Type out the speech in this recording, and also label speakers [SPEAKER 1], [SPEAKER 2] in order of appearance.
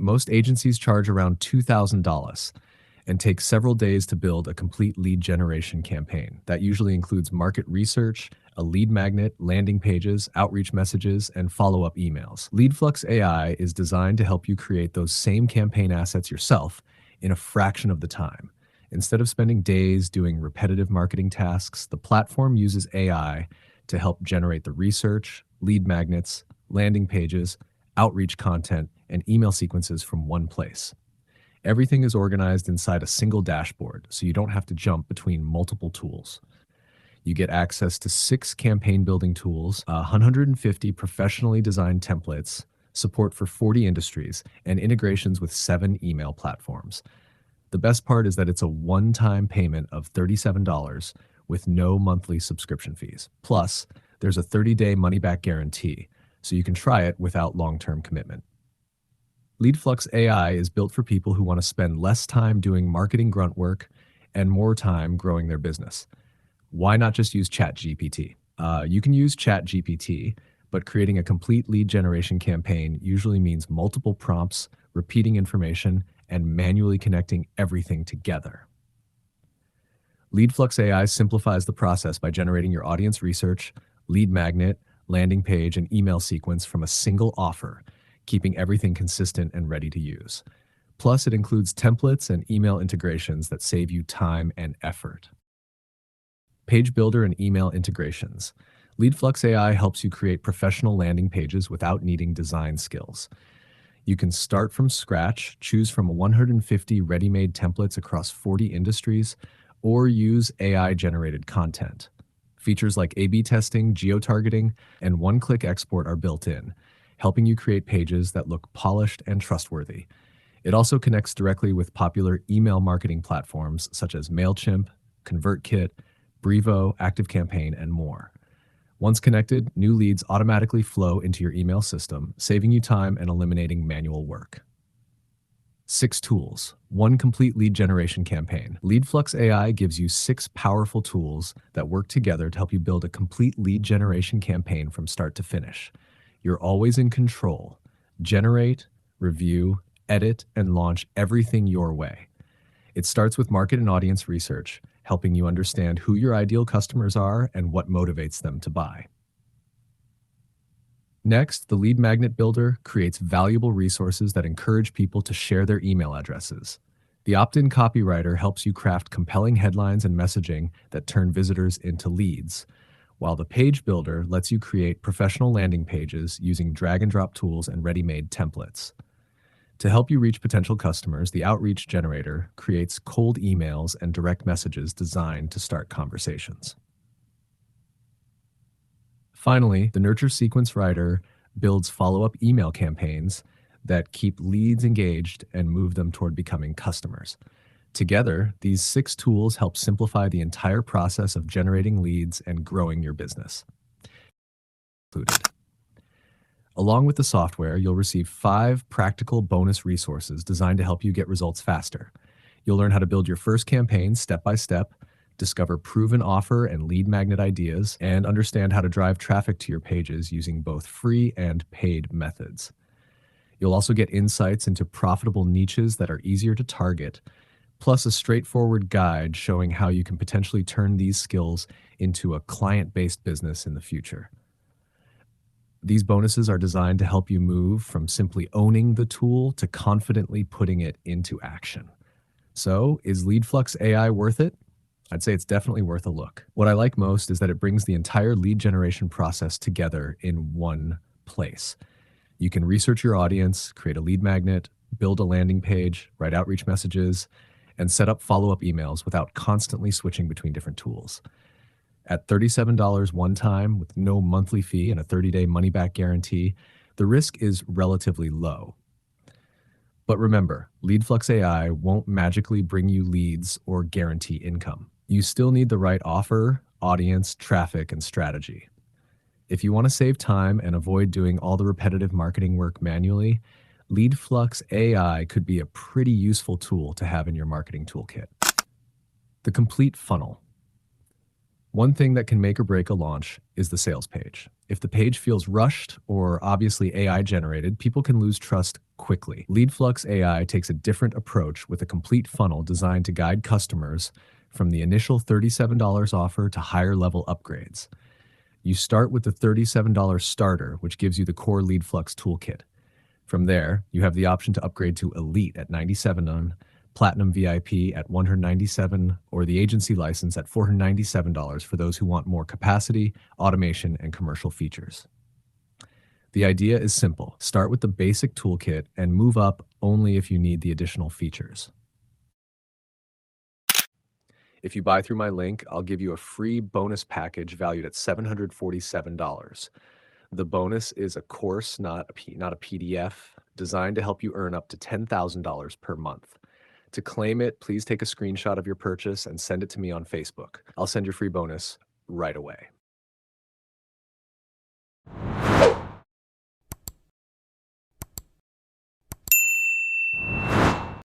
[SPEAKER 1] Most agencies charge around $2,000 and take several days to build a complete lead generation campaign. That usually includes market research, a lead magnet, landing pages, outreach messages, and follow-up emails. LeadFlux AI is designed to help you create those same campaign assets yourself in a fraction of the time. Instead of spending days doing repetitive marketing tasks, the platform uses AI to help generate the research, lead magnets, landing pages, outreach content, and email sequences from one place. Everything is organized inside a single dashboard, so you don't have to jump between multiple tools. You get access to 6 campaign building tools, 150 professionally designed templates, support for 40 industries, and integrations with 7 email platforms. The best part is that it's a one-time payment of $37 with no monthly subscription fees. Plus, there's a 30-day money-back guarantee, so you can try it without long-term commitment. LeadFlux AI is built for people who want to spend less time doing marketing grunt work and more time growing their business. Why not just use ChatGPT? You can use ChatGPT, but creating a complete lead generation campaign usually means multiple prompts, repeating information, and manually connecting everything together. LeadFlux AI simplifies the process by generating your audience research, lead magnet, landing page, and email sequence from a single offer, keeping everything consistent and ready to use. Plus, it includes templates and email integrations that save you time and effort. Page Builder and email integrations. LeadFlux AI helps you create professional landing pages without needing design skills. You can start from scratch, choose from 150 ready-made templates across 40 industries, or use AI-generated content. Features like A/B testing, geo-targeting, and one-click export are built in, helping you create pages that look polished and trustworthy. It also connects directly with popular email marketing platforms such as MailChimp, ConvertKit, Brevo, ActiveCampaign, and more. Once connected, new leads automatically flow into your email system, saving you time and eliminating manual work. 6 tools, 1 complete lead generation campaign. LeadFlux AI gives you 6 powerful tools that work together to help you build a complete lead generation campaign from start to finish. You're always in control. Generate, review, edit, and launch everything your way. It starts with market and audience research, helping you understand who your ideal customers are and what motivates them to buy. Next, the Lead Magnet Builder creates valuable resources that encourage people to share their email addresses. The opt-in copywriter helps you craft compelling headlines and messaging that turn visitors into leads, while the Page Builder lets you create professional landing pages using drag-and-drop tools and ready-made templates. To help you reach potential customers, the Outreach Generator creates cold emails and direct messages designed to start conversations. Finally, the Nurture Sequence Writer builds follow-up email campaigns that keep leads engaged and move them toward becoming customers. Together, these 6 tools help simplify the entire process of generating leads and growing your business. Along with the software, you'll receive 5 practical bonus resources designed to help you get results faster. You'll learn how to build your first campaign step by step, discover proven offer and lead magnet ideas, and understand how to drive traffic to your pages using both free and paid methods. You'll also get insights into profitable niches that are easier to target, plus a straightforward guide showing how you can potentially turn these skills into a client-based business in the future. These bonuses are designed to help you move from simply owning the tool to confidently putting it into action. So, is LeadFlux AI worth it? I'd say it's definitely worth a look. What I like most is that it brings the entire lead generation process together in one place. You can research your audience, create a lead magnet, build a landing page, write outreach messages, and set up follow-up emails without constantly switching between different tools. At $37 one time with no monthly fee and a 30-day money-back guarantee, the risk is relatively low. But remember, LeadFlux AI won't magically bring you leads or guarantee income. You still need the right offer, audience, traffic, and strategy. If you want to save time and avoid doing all the repetitive marketing work manually, LeadFlux AI could be a pretty useful tool to have in your marketing toolkit. The complete funnel. One thing that can make or break a launch is the sales page. If the page feels rushed or obviously AI generated, people can lose trust quickly. LeadFlux AI takes a different approach with a complete funnel designed to guide customers from the initial $37 offer to higher level upgrades. You start with the $37 starter, which gives you the core LeadFlux toolkit. From there, you have the option to upgrade to Elite at 97 Platinum VIP at 197 or the agency license at $497 for those who want more capacity, automation, and commercial features. The idea is simple. Start with the basic toolkit and move up only if you need the additional features. If you buy through my link, I'll give you a free bonus package valued at $747. The bonus is a course, not a PDF, designed to help you earn up to $10,000 per month. To claim it, please take a screenshot of your purchase and send it to me on Facebook. I'll send your free bonus right away.